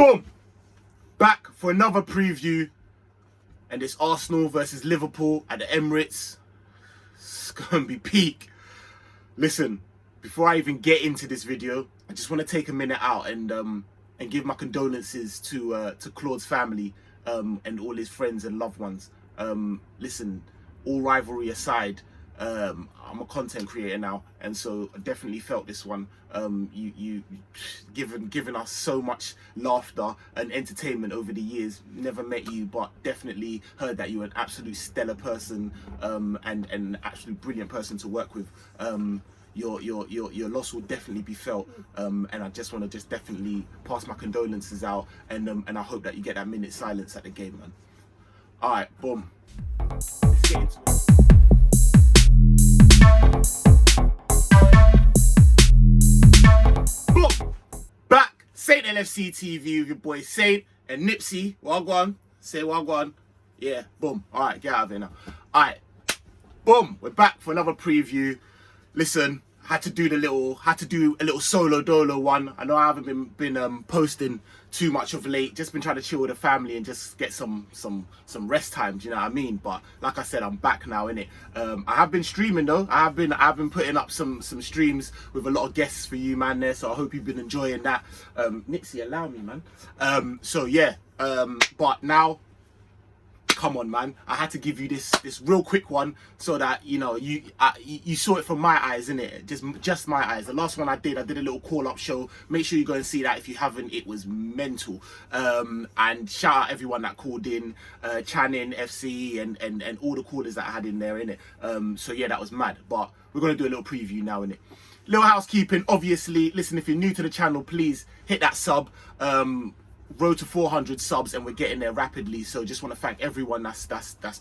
Boom! Back for another preview, and it's Arsenal versus Liverpool at the Emirates. It's gonna be peak. Listen, before I even get into this video, I just want to take a minute out and give my condolences to Claude's family and all his friends and loved ones. Listen, all rivalry aside, I'm a content creator now, and so I definitely felt this one. You given us so much laughter and entertainment over the years. Never met you, but definitely heard that you're an absolute stellar person and an absolute brilliant person to work with. Your loss will definitely be felt, and I just want to definitely pass my condolences out, and I hope that you get that minute silence at the game, man. All right, boom. Let's get into it. Boom! Back, Saint LFCTV with your boy Saint and Nipsey. Wagwan, say Wagwan. Yeah, boom. All right, get out of here now. All right, boom. We're back for another preview. Listen, had to do a little solo dolo one. I know I haven't been posting too much of late. Just been trying to chill with the family and just get some rest time. Do you know what I mean? But like I said, I'm back now, innit? I have been streaming though. I've been putting up some streams with a lot of guests for you, man. There, so I hope you've been enjoying that. Nixie, allow me, man. So yeah. But now, come on, man. I had to give you this real quick one so that you know you saw it from my eyes, innit? Just my eyes. The last one I did a little call-up show. Make sure you go and see that if you haven't. It was mental. And shout out everyone that called in, Channing, FC, and all the callers that I had in there, innit? So yeah, that was mad. But we're gonna do a little preview now, innit? Little housekeeping, obviously. Listen, if you're new to the channel, please hit that sub. Road to 400 subs, and we're getting there rapidly, so just want to thank everyone that's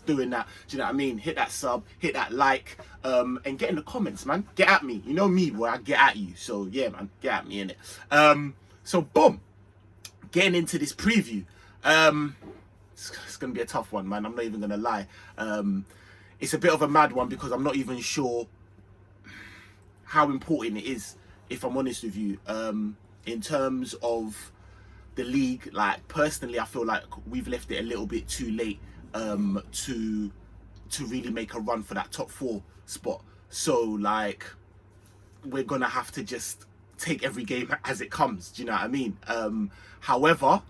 doing that. Do you know what I mean? Hit that sub, hit that like, and get in the comments, man. Get at me. You know me, boy. I get at you. So yeah, man, get at me, innit? So boom, getting into this preview. It's gonna be a tough one, man. I'm not even gonna lie. It's a bit of a mad one because I'm not even sure how important it is, if I'm honest with you, in terms of the league. Like, personally, I feel like we've left it a little bit too late to really make a run for that top 4 spot. So like, we're gonna have to just take every game as it comes. Do you know what I mean? However,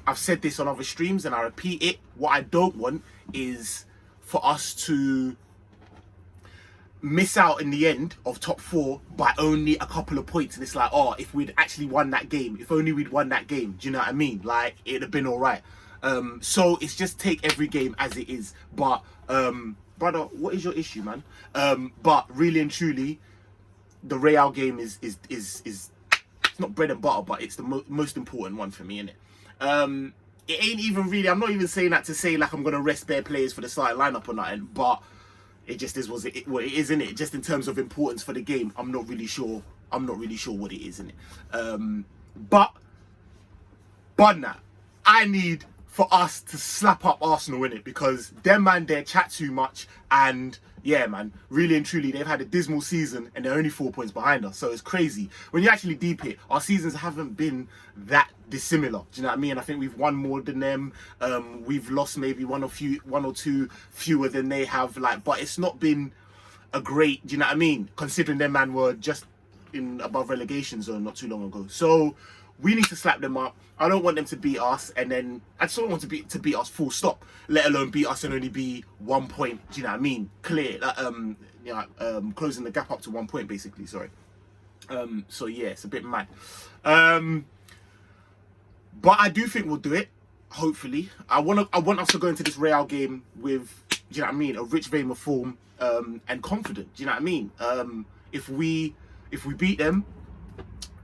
I've said this on other streams and I repeat it. What I don't want is for us to miss out in the end of top 4 by only a couple of points, and it's like, oh, if we'd actually won that game, if only we'd won that game, do you know what I mean? Like, it'd have been all right. So it's just take every game as it is. But brother, what is your issue, man? But really and truly, the Real game is it's not bread and butter, but it's the most important one for me, innit? It ain't even really, I'm not even saying that to say like I'm gonna rest bare players for the starting lineup or nothing, but it just is what it is, isn't it? Just in terms of importance for the game, I'm not really sure what it is, innit? But that, I need for us to slap up Arsenal in it, because them man there chat too much, and yeah, man, really and truly, they've had a dismal season and they're only 4 points behind us. So it's crazy. When you actually deep it, our seasons haven't been that dissimilar. Do you know what I mean? I think we've won more than them. We've lost maybe one or two fewer than they have. Like, but it's not been a great, do you know what I mean? Considering them man were just in above relegation zone not too long ago. So we need to slap them up. I don't want them to beat us, and then I just don't want to beat us full stop, let alone beat us and only be 1 point. Do you know what I mean? Clear, closing the gap up to 1 point, basically. Sorry. So yeah, it's a bit mad. But I do think we'll do it. Hopefully, I want us to go into this Real game with, do you know what I mean, a rich vein of form and confident. Do you know what I mean? If we beat them,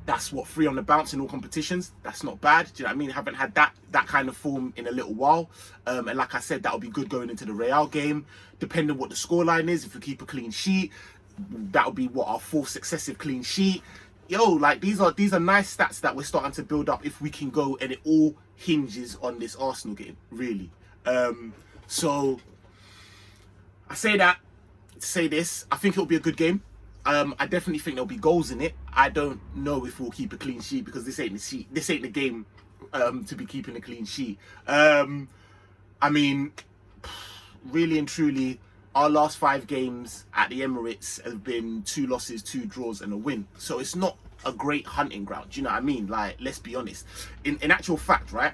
that's what, 3 on the bounce in all competitions. That's not bad. Do you know what I mean? Haven't had that kind of form in a little while. And like I said, that'll be good going into the Real game. Depending on what the scoreline is, if we keep a clean sheet, that'll be what, our 4th successive clean sheet. Yo, like, these are nice stats that we're starting to build up if we can go, and it all hinges on this Arsenal game, really. So I say that to say this. I think it'll be a good game. I definitely think there'll be goals in it. I don't know if we'll keep a clean sheet, because this ain't the game to be keeping a clean sheet. I mean, really and truly, our last 5 games at the Emirates have been 2 losses, 2 draws, and a win. So it's not a great hunting ground. Do you know what I mean? Like, let's be honest. In actual fact, right,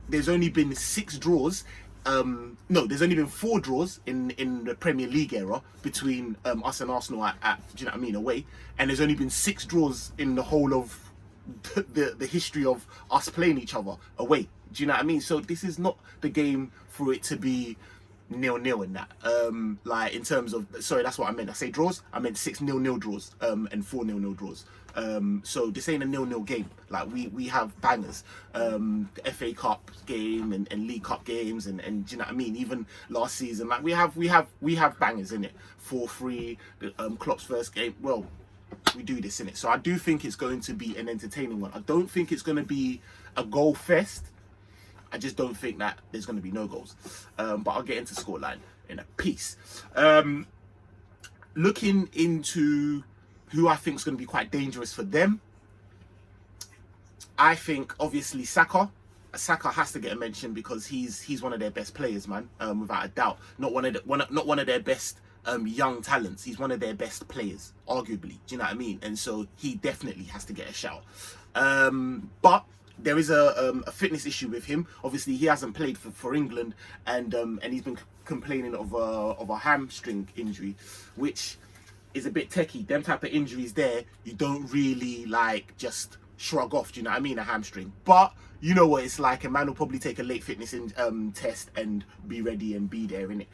there's only been 6 draws. No, there's only been 4 draws in the Premier League era between us and Arsenal at do you know what I mean, away. And there's only been 6 draws in the whole of the history of us playing each other away. Do you know what I mean? So this is not the game for it to be 0-0 in that. Like, in terms of, sorry, that's what I meant. I say draws, I meant 6 0-0 draws and 4 0-0 draws. So this ain't a 0-0 game. Like, we have bangers. The FA Cup game and League Cup games and do you know what I mean? Even last season, like, we have bangers in it. 4-3, Klopp's first game. Well, we do this in it. So I do think it's going to be an entertaining one. I don't think it's going to be a goal fest. I just don't think that there's going to be no goals. But I'll get into scoreline in a piece. Looking into who I think is going to be quite dangerous for them, I think obviously Saka. Saka has to get a mention because he's one of their best players, man, without a doubt. Not one of their best young talents. He's one of their best players, arguably. Do you know what I mean? And so he definitely has to get a shout. But there is a fitness issue with him. Obviously, he hasn't played for England, and he's been complaining of a hamstring injury, which is a bit techie. Them type of injuries there, you don't really like just shrug off. Do you know what I mean? A hamstring, but you know what it's like. A man will probably take a late fitness test and be ready and be there, innit?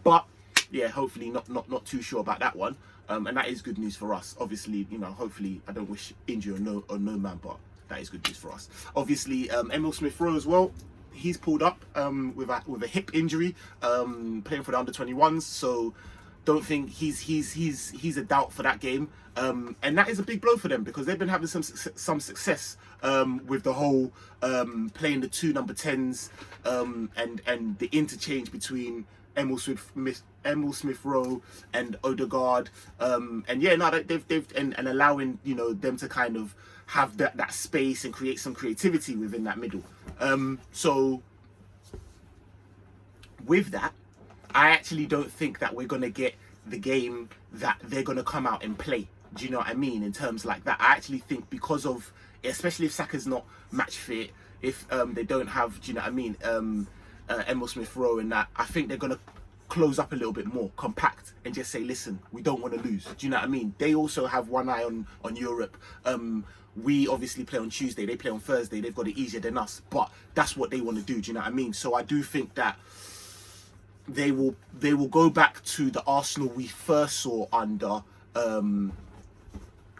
But yeah, hopefully not too sure about that one. And that is good news for us. Obviously, you know, hopefully I don't wish injury on no man, but that is good news for us. Obviously, Emil Smith-Rowe as well. He's pulled up with a hip injury, playing for the under-21s. So don't think he's a doubt for that game. And that is a big blow for them because they've been having some success with the whole playing the 2 number 10s and the interchange between Emil Smith-Rowe and Odegaard, and yeah, no, they've and allowing, you know, them to kind of have that space and create some creativity within that middle. So with that, I actually don't think that we're gonna get the game that they're gonna come out and play. Do you know what I mean? In terms like that, I actually think because of, especially if Saka's not match fit, if they don't have, do you know what I mean, Emil Smith-Rowe and that, I think they're gonna close up a little bit more, compact, and just say, listen, we don't want to lose. Do you know what I mean? They also have one eye on Europe. We obviously play on Tuesday, they play on Thursday, they've got it easier than us, but that's what they want to do. Do you know what I mean? So I do think that they will go back to the Arsenal we first saw under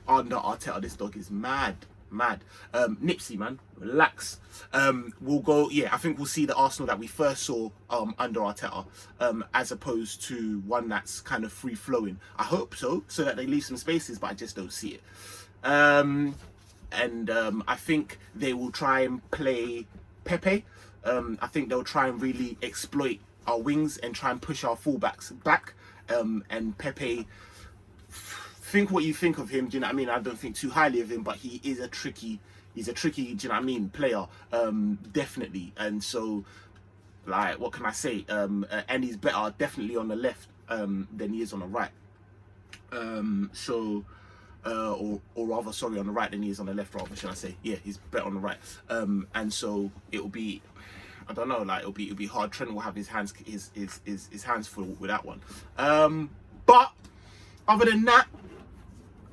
Arteta. This dog is mad. Nipsey, man, relax. We'll go, yeah, I think we'll see the Arsenal that we first saw under Arteta, as opposed to one that's kind of free flowing. I hope so that they leave some spaces, but I just don't see it. I think they will try and play Pepe. I think they'll try and really exploit our wings and try and push our fullbacks back. And Pepe, think what you think of him. Do you know what I mean? I don't think too highly of him, but he is a tricky. He's a tricky, do you know what I mean, player. Definitely. And so, like, what can I say? And he's better definitely on the left than he is on the right. Or rather, sorry, on the right than he is on the left, rather, should I say. Yeah, he's better on the right. And so it will be, I don't know, like, it'll be hard. Trent will have his hands full with that one. But other than that,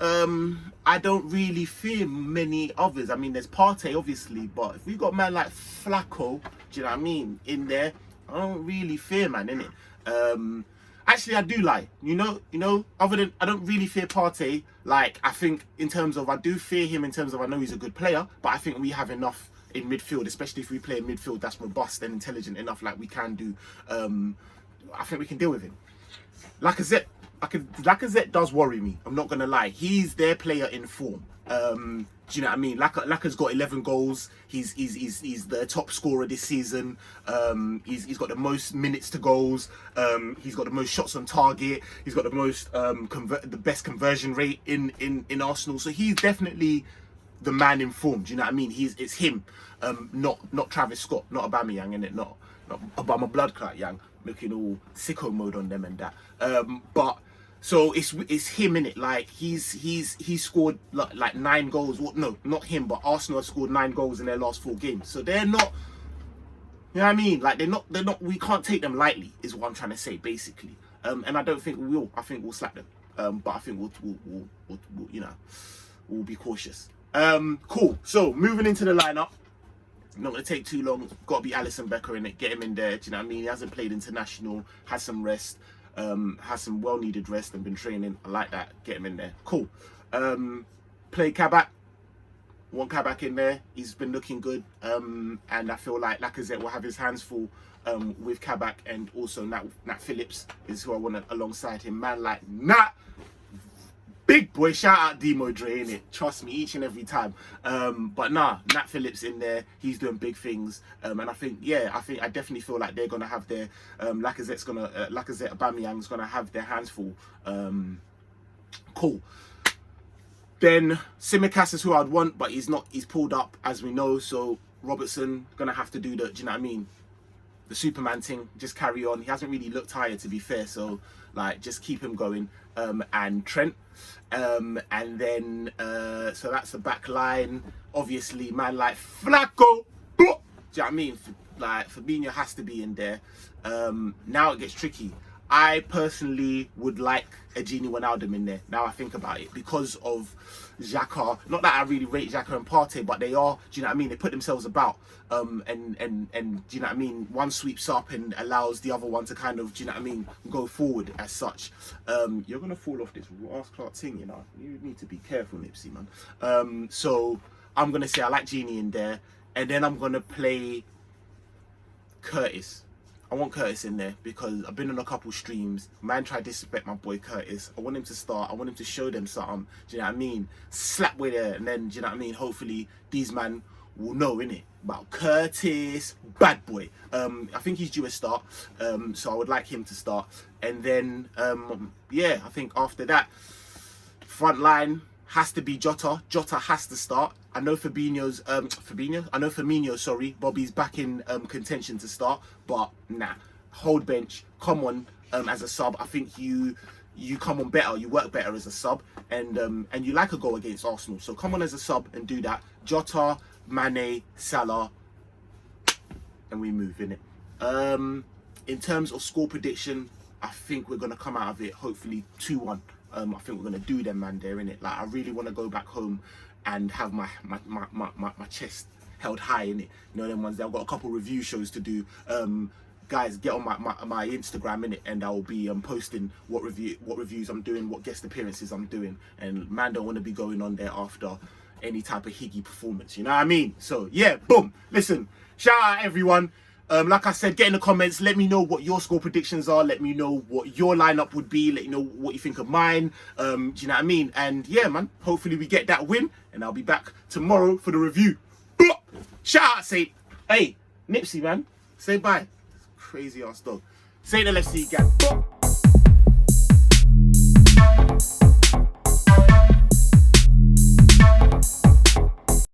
I don't really fear many others. I mean, there's Partey, obviously, but if we've got a man like Flacco, do you know what I mean, in there, I don't really fear, man, innit? Actually, I do lie. You know, other than, I don't really fear Partey. Like, I think in terms of, I do fear him in terms of, I know he's a good player, but I think we have enough in midfield, especially if we play in midfield that's robust and intelligent enough, like we can do. I think we can deal with him. Like I said, Lacazette does worry me. I'm not gonna lie. He's their player in form. Do you know what I mean? Laka's got 11 goals. He's the top scorer this season. He's got the most minutes to goals. He's got the most shots on target. He's got the most the best conversion rate in Arsenal. So he's definitely the man in form. Do you know what I mean? It's him. Not Travis Scott, not Aubameyang, innit? Not Obama blood clot Yang, looking all sicko mode on them and that. But so it's him, innit? Like he's scored like 9 goals. Well, no, not him, but Arsenal have scored 9 goals in their last 4 games. So they're not, you know what I mean? Like they're not. We can't take them lightly, is what I'm trying to say, basically. And I don't think we will. I think we'll slap them. But I think we'll you know, we'll be cautious. Cool. So moving into the lineup. Not going to take too long. Got to be Alisson Becker in it. Get him in there. Do you know what I mean? He hasn't played international. Has some rest. Has some well-needed rest and been training. I like that. Get him in there. Cool. Play Kabak. Want Kabak in there. He's been looking good. And I feel like Lacazette will have his hands full with Kabak, and also Nat Phillips is who I want alongside him. Man like Nat. Big boy, shout out Demo Dre, innit? Trust me, each and every time. But nah, Nat Phillips in there, he's doing big things. And I think, I definitely feel like they're gonna have their Lacazette, Aubameyang's gonna have their hands full. Cool. Then Tsimikas is who I'd want, but he's pulled up, as we know. So Robertson gonna have to do do you know what I mean? The Superman thing, just carry on. He hasn't really looked tired, to be fair, so like just keep him going. And Trent, and then so that's the back line. Obviously, man like Flacco. Do you know what I mean? Like Fabinho has to be in there. Now it gets tricky. I personally would like a Gini Wijnaldum in there. Now I think about it, because of Xhaka. Not that I really rate Xhaka and Partey, but they are. Do you know what I mean? They put themselves about. And do you know what I mean? One sweeps up and allows the other one to kind of, do you know what I mean, go forward as such. You're gonna fall off this Ross Clark thing, you know. You need to be careful, Nipsey, man. So I'm gonna say I like Gini in there, and then I'm gonna play Curtis. I want Curtis in there because I've been on a couple streams. Man tried to disrespect my boy Curtis. I want him to start. I want him to show them something. Do you know what I mean? Slap with it, and then, do you know what I mean? Hopefully these man will know, innit, about Curtis, bad boy. I think he's due a start. So I would like him to start. And then, yeah, I think after that, front line has to be Jota. Jota has to start. I know Fabinho's Firmino, sorry. Bobby's back in contention to start, but nah. Hold bench. Come on as a sub. I think you come on better. You work better as a sub, and you like a goal against Arsenal. So come on as a sub and do that. Jota, Mane, Salah, and we move in it. In terms of score prediction, I think we're gonna come out of it hopefully 2-1. I think we're gonna do them, man. There in it. Like I really want to go back home and have my chest held high in it. You know them ones. I've got a couple review shows to do. Guys, get on my Instagram in it, and I'll be posting what reviews I'm doing, what guest appearances I'm doing. And man, don't want to be going on there after any type of higgy performance. You know what I mean? So yeah, boom. Listen, shout out everyone. Like I said, get in the comments. Let me know what your score predictions are. Let me know what your lineup would be. Let me know what you think of mine. Do you know what I mean? And yeah, man, hopefully we get that win. And I'll be back tomorrow for the review. Shout out, Saint. Hey, Nipsey, man. Say bye. Crazy ass dog. Saint LFC gang.